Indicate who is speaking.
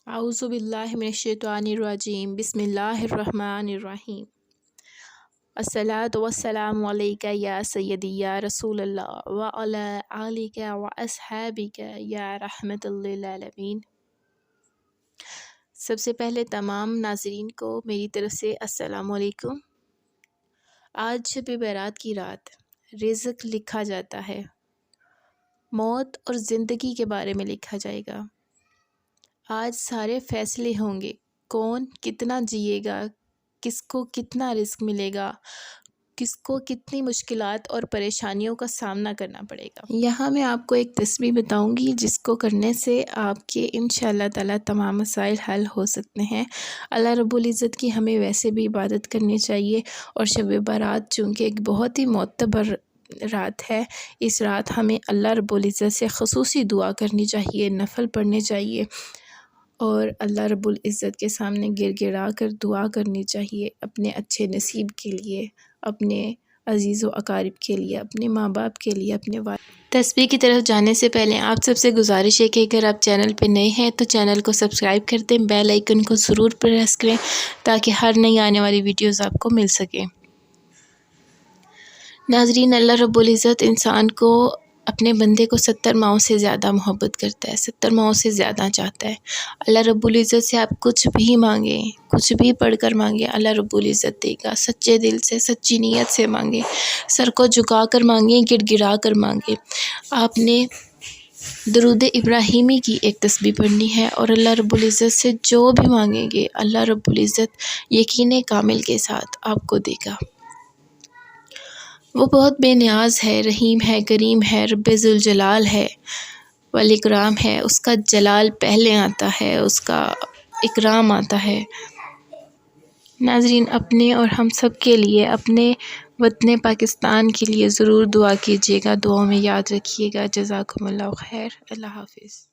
Speaker 1: اعوذ باللہ من الشیطان الرجیم بسم اللہ الرحمن الرحیم الصلاۃ والسلام علیک یا سیدی یا رسول اللہ وعلی آلک واصحابک یا رحمت للعالمین۔ سب سے پہلے تمام ناظرین کو میری طرف سے السلام علیکم۔ آج شب برات کی رات رزق لکھا جاتا ہے، موت اور زندگی کے بارے میں لکھا جائے گا۔ آج سارے فیصلے ہوں گے، کون کتنا جیے گا، کس کو کتنا رزق ملے گا، کس کو کتنی مشکلات اور پریشانیوں کا سامنا کرنا پڑے گا۔ یہاں میں آپ کو ایک تسبیح بتاؤں گی جس کو کرنے سے آپ کے انشاءاللہ تعالی تمام مسائل حل ہو سکتے ہیں۔ اللہ رب العزت کی ہمیں ویسے بھی عبادت کرنی چاہیے، اور شب برات چونکہ ایک بہت ہی معتبر رات ہے، اس رات ہمیں اللہ رب العزت سے خصوصی دعا کرنی چاہیے، نفل پڑھنے چاہیے، اور اللہ رب العزت کے سامنے گر گڑا کر دعا کرنی چاہیے اپنے اچھے نصیب کے لیے، اپنے عزیز و اقارب کے لیے، اپنے ماں باپ کے لیے، اپنے والد۔ تسبیح کی طرف جانے سے پہلے آپ سب سے گزارش ہے کہ اگر آپ چینل پہ نئے ہیں تو چینل کو سبسکرائب کر دیں، بیل آئیکن کو ضرور پریس کریں تاکہ ہر نئی آنے والی ویڈیوز آپ کو مل سکیں۔ ناظرین، اللہ رب العزت انسان کو، اپنے بندے کو 70 ماؤں سے زیادہ محبت کرتا ہے، 70 ماؤں سے زیادہ چاہتا ہے۔ اللہ رب العزت سے آپ کچھ بھی مانگیں، کچھ بھی پڑھ کر مانگیں، اللہ رب العزت دے گا۔ سچے دل سے، سچی نیت سے مانگیں، سر کو جھکا کر مانگیں، گڑ گڑا کر مانگیں۔ آپ نے درود ابراہیمی کی ایک تسبیح پڑھنی ہے، اور اللہ رب العزت سے جو بھی مانگیں گے اللہ رب العزت یقین کامل کے ساتھ آپ کو دے گا۔ وہ بہت بے نیاز ہے، رحیم ہے، کریم ہے، رب ذوالجلال ہے، والاکرام ہے۔ اس کا جلال پہلے آتا ہے، اس کا اکرام آتا ہے۔ ناظرین، اپنے اور ہم سب کے لیے، اپنے وطن پاکستان کے لیے ضرور دعا کیجیے گا، دعاؤں میں یاد رکھیے گا۔ جزاکم اللہ خیر۔ اللہ حافظ۔